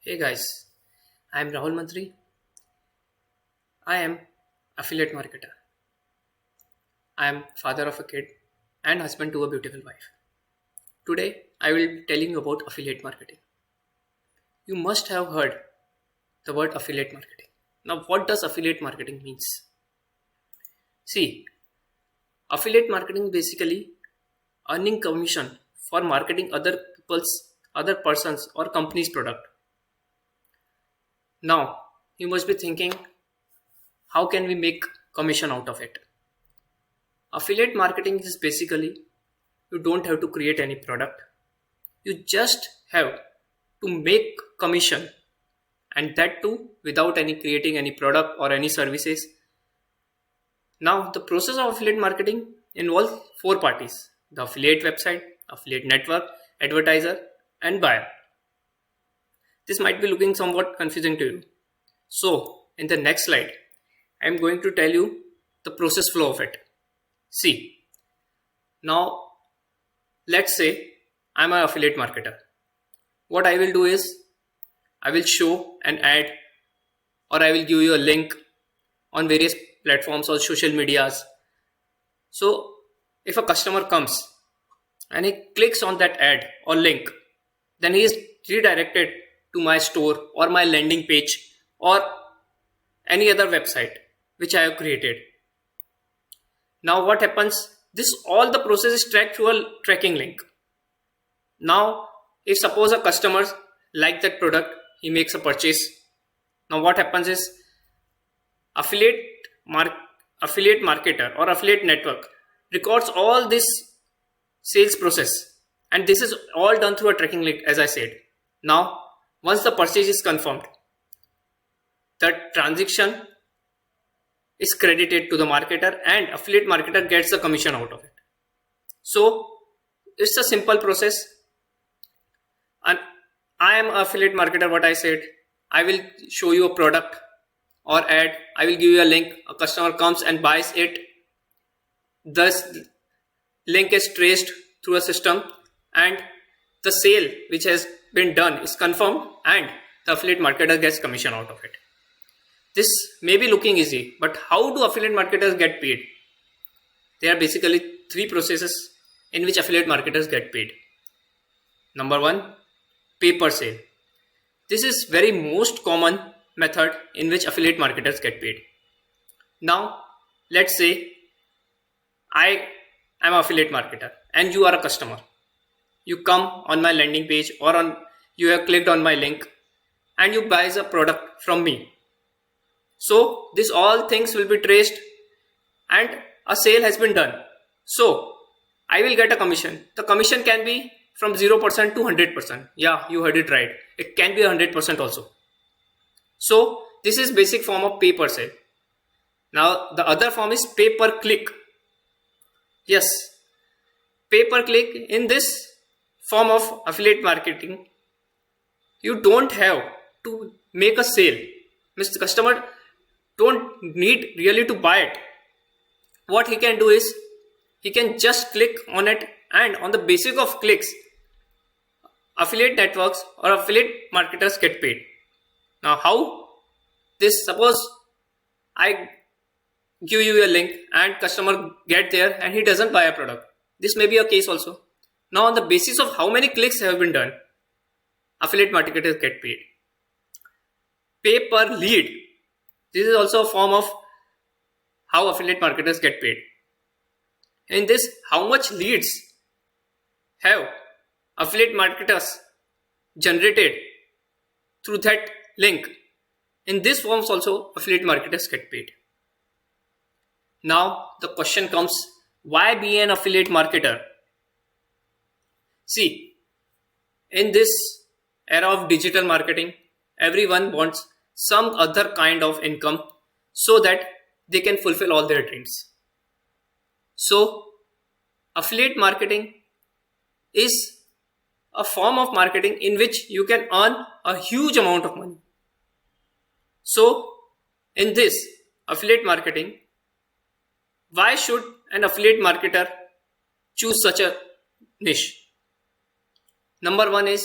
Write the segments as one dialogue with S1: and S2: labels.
S1: Hey guys, I am Rahul Mantri. I am affiliate marketer. I am father of a kid and husband to a beautiful wife. Today I will be telling you about affiliate marketing. You must have heard the word affiliate marketing. Now what does affiliate marketing means? See, affiliate marketing basically earning commission for marketing other persons or company's product. Now you must be thinking, how can we make commission out of it? Affiliate marketing is basically you don't have to create any product. You just have to make commission, and that too without any creating any product or any services. Now the process of affiliate marketing involves four parties: the affiliate website, affiliate network, advertiser, and buyer. This might be looking somewhat confusing to you. So in the next slide, I am going to tell you the process flow of it. See, now let's say I'm an affiliate marketer. What I will do is I will show an ad or I will give you a link on various platforms or social medias. So if a customer comes and he clicks on that ad or link, then he is redirected to my store or my landing page or any other website which I have created. Now what happens? This all the process is tracked through a tracking link. Now if suppose a customer like that product, he makes a purchase. Now what happens is affiliate mark affiliate marketer or affiliate network records all this sales process, and this is all done through a tracking link, as I said. Now once the purchase is confirmed, the transaction is credited to the marketer and affiliate marketer gets the commission out of it. So it's a simple process, and I am affiliate marketer. What I said, I will show you a product or ad, I will give you a link, a customer comes and buys it, thus link is traced through a system and the sale which has been done is confirmed and the affiliate marketer gets commission out of it. This may be looking easy, but how do affiliate marketers get paid? There are basically three processes in which affiliate marketers get paid. Number one, pay per sale. This is very most common method in which affiliate marketers get paid. Now let's say I am an affiliate marketer and you are a customer. You come on my landing page or on you have clicked on my link and you buy a product from me. So this all things will be traced and a sale has been done. So I will get a commission. The commission can be from 0% to 100%. Yeah, you heard it right. It can be 100% also. So this is basic form of pay per sale. Now the other form is pay per click. Yes, pay per click. In this form of affiliate marketing, you don't have to make a sale. Mr. Customer don't need really to buy it. What he can do is he can just click on it, and on the basis of clicks, affiliate networks or affiliate marketers get paid. Now how this, suppose I give you a link and customer get there and he doesn't buy a product. This may be a case also. Now on the basis of how many clicks have been done, affiliate marketers get paid. Pay per lead. This is also a form of how affiliate marketers get paid. In this, how much leads have affiliate marketers generated through that link. In this forms also affiliate marketers get paid. Now the question comes, why be an affiliate marketer? See, in this era of digital marketing, everyone wants some other kind of income so that they can fulfill all their dreams. So affiliate marketing is a form of marketing in which you can earn a huge amount of money. So in this affiliate marketing, why should an affiliate marketer choose such a niche? Number one is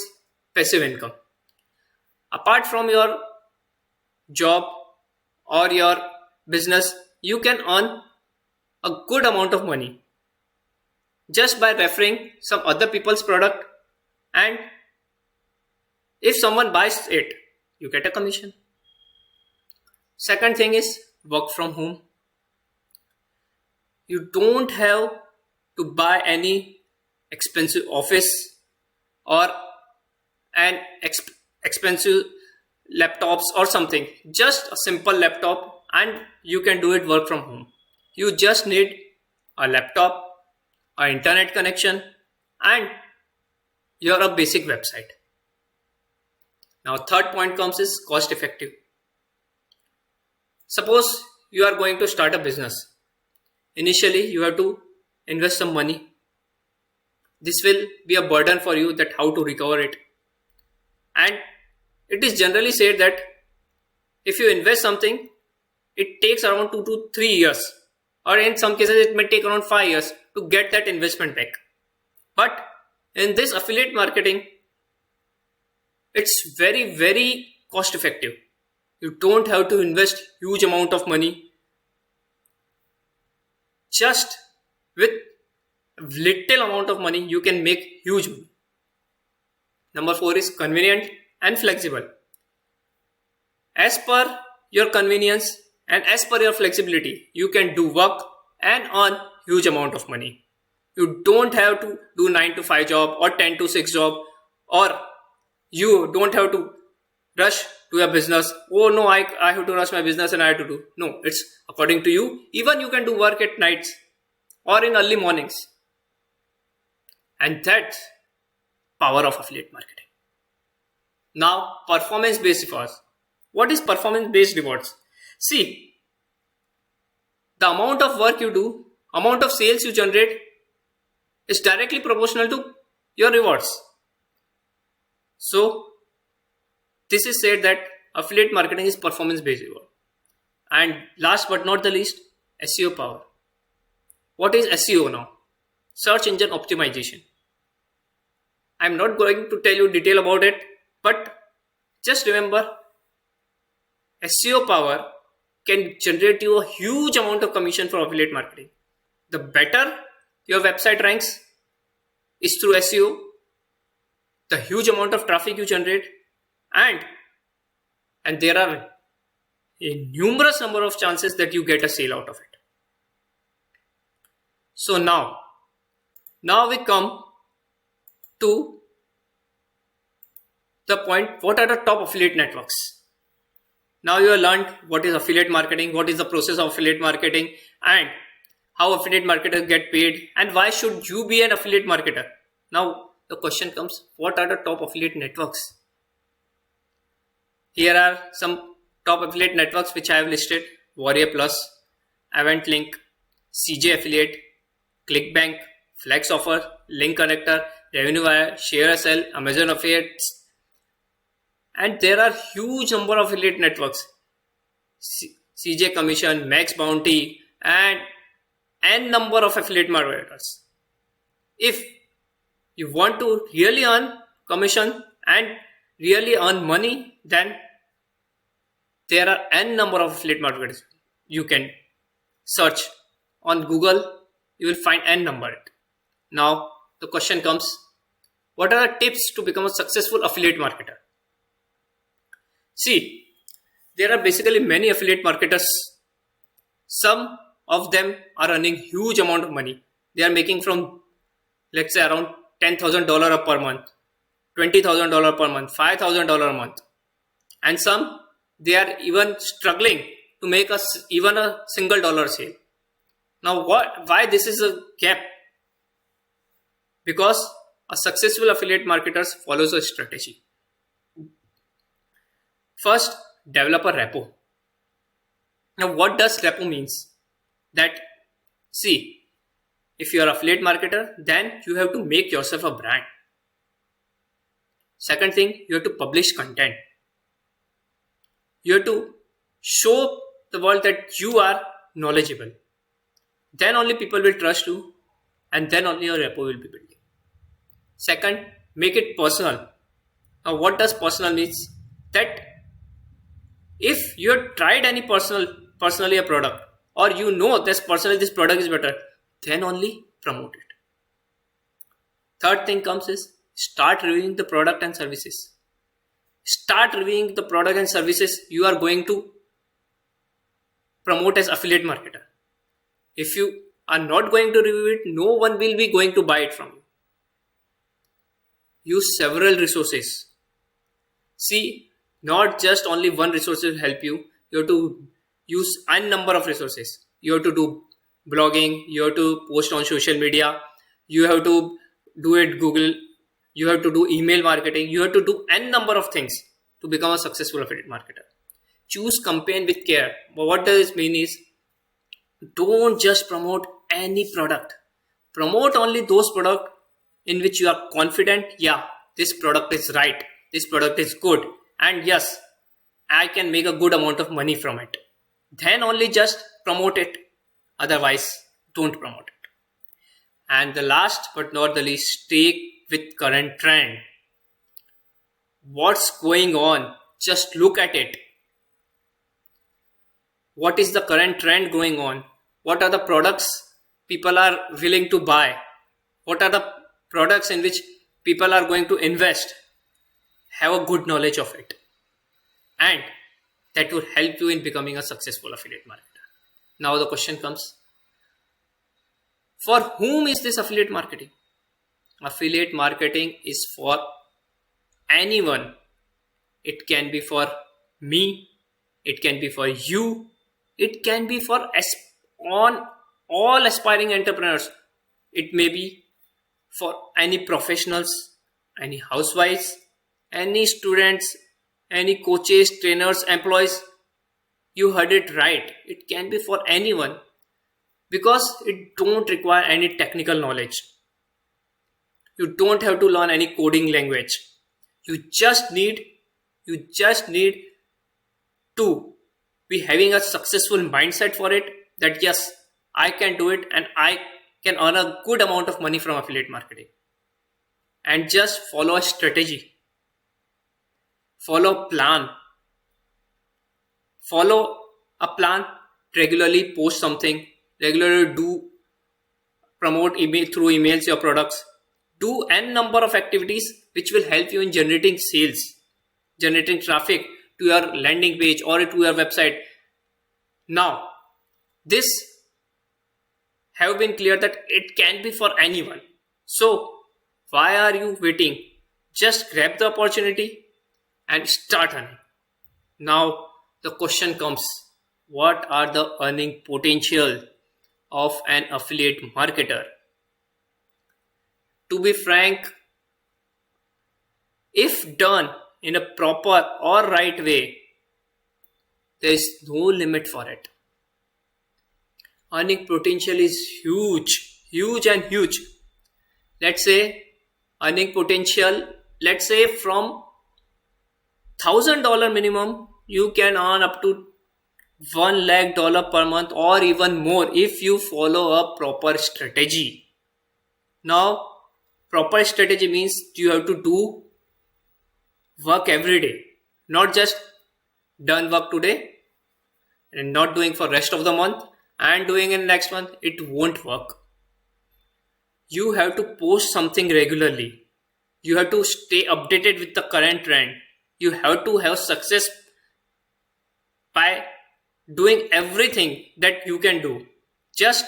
S1: passive income. Apart from your job or your business, you can earn a good amount of money just by referring some other people's product, and if someone buys it, you get a commission. Second thing is work from home. You don't have to buy any expensive office or an expensive laptops or something. Just a simple laptop and you can do it work from home. You just need a laptop, a internet connection, and your a basic website. Now third point comes is cost effective. Suppose you are going to start a business. Initially you have to invest some money. This will be a burden for you that how to recover it. And it is generally said that if you invest something, it takes around 2 to 3 years, or in some cases it may take around 5 years to get that investment back. But in this affiliate marketing, it's very, very cost effective. You don't have to invest huge amount of money. Just with little amount of money, you can make huge money. Number 4 is convenient and flexible. As per your convenience and as per your flexibility, you can do work and earn huge amount of money. You don't have to do 9 to 5 job or 10 to 6 job, or you don't have to rush to your business. Oh no, I have to rush my business and I have to do. No, it's according to you. Even you can do work at nights or in early mornings. And that's power of affiliate marketing. Now, performance based rewards. What is performance based rewards? See, the amount of work you do, amount of sales you generate is directly proportional to your rewards. So, this is said that affiliate marketing is performance based reward. And last but not the least, SEO power. What is SEO now? Search engine optimization. I'm not going to tell you detail about it, but just remember, SEO power can generate you a huge amount of commission for affiliate marketing. The better your website ranks is through SEO, the huge amount of traffic you generate, and there are a numerous number of chances that you get a sale out of it. So now we come to the point, what are the top affiliate networks? Now you have learned what is affiliate marketing, what is the process of affiliate marketing, and how affiliate marketers get paid, and why should you be an affiliate marketer. Now the question comes, what are the top affiliate networks? Here are some top affiliate networks which I have listed: Warrior Plus, Event Link, CJ Affiliate, ClickBank, Flex Offer, Link Connector, Revenue Wire, ShareSL, Amazon Affiliates, and there are huge number of affiliate networks: CJ Commission, Max Bounty, and n number of affiliate marketers. If you want to really earn commission and really earn money, then there are n number of affiliate marketers. You can search on Google, you will find n number. Now the question comes, what are the tips to become a successful affiliate marketer? See, there are basically many affiliate marketers. Some of them are earning huge amount of money. They are making from, let's say, around $10,000 per month, $20,000 per month, $5,000 a month. And some, they are even struggling to make even a single dollar sale. Now why this is a gap? Because a successful affiliate marketer follows a strategy. First, develop a repo. Now what does repo means? That, see, if you are an affiliate marketer, then you have to make yourself a brand. Second thing, you have to publish content. You have to show the world that you are knowledgeable. Then only people will trust you, and then only your repo will be building. Second, make it personal. Now what does personal means? that if you have tried any personally a product, or you know this personally this product is better, then only promote it. Third thing comes is start reviewing the product and services. Start reviewing the product and services you are going to promote as affiliate marketer. If you are not going to review it, no one will be going to buy it from you. Use several resources. See, not just only one resource will help you. You have to use n number of resources. You have to do blogging, you have to post on social media, you have to do it Google, you have to do email marketing, you have to do n number of things to become a successful affiliate marketer. Choose campaign with care. But what does this mean is, don't just promote any product. Promote only those products in which you are confident, yeah, this product is right, this product is good, and yes, I can make a good amount of money from it. Then only just promote it. Otherwise, don't promote it. And the last but not the least, stay with current trend. What's going on? Just look at it. What is the current trend going on? What are the products people are willing to buy? What are the products in which people are going to invest? Have a good knowledge of it. And that will help you in becoming a successful affiliate marketer. Now the question comes, for whom is this affiliate marketing? Affiliate marketing is for anyone. It can be for me, it can be for you, it can be for on all aspiring entrepreneurs. It may be for any professionals, any housewives, any students, any coaches, trainers, employees. You heard it right. It can be for anyone because it don't require any technical knowledge. You don't have to learn any coding language. You just need to be having a successful mindset for it, that yes, I can do it and I can earn a good amount of money from affiliate marketing. And just follow a strategy. Follow a plan. Follow a plan. Regularly post something. Regularly do promote email through emails your products. Do n number of activities which will help you in generating sales, generating traffic to your landing page or to your website. Now, this have been clear that it can be for anyone. So, why are you waiting? Just grab the opportunity and start earning. Now, the question comes, what are the earning potential of an affiliate marketer? To be frank, if done in a proper or right way, there is no limit for it. Earning potential is huge and huge. Let's say earning potential, let's say from $1,000 minimum, you can earn up to $1 lakh per month or even more if you follow a proper strategy. Now, proper strategy means you have to do work every day, not just done work today and not doing for rest of the month and doing in next month. It won't work. You have to post something regularly. You have to stay updated with the current trend. You have to have success by doing everything that you can do. Just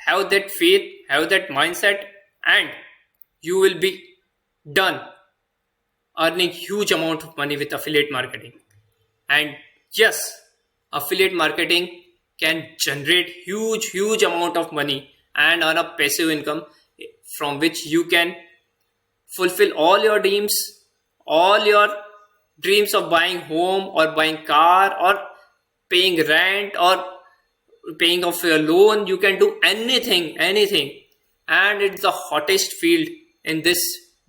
S1: have that faith, have that mindset, and you will be done earning huge amount of money with affiliate marketing. And yes, affiliate marketing can generate huge amount of money and earn a passive income from which you can fulfill all your dreams of buying home or buying car or paying rent or paying off your loan. You can do anything, and it's the hottest field in this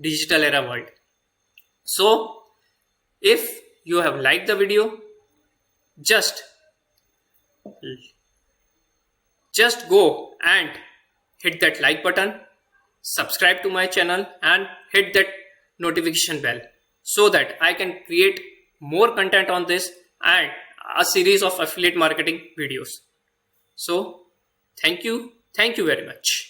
S1: digital era world. So if you have liked the video, just go and hit that like button, subscribe to my channel and hit that notification bell so that I can create more content on this and a series of affiliate marketing videos. So, thank you very much.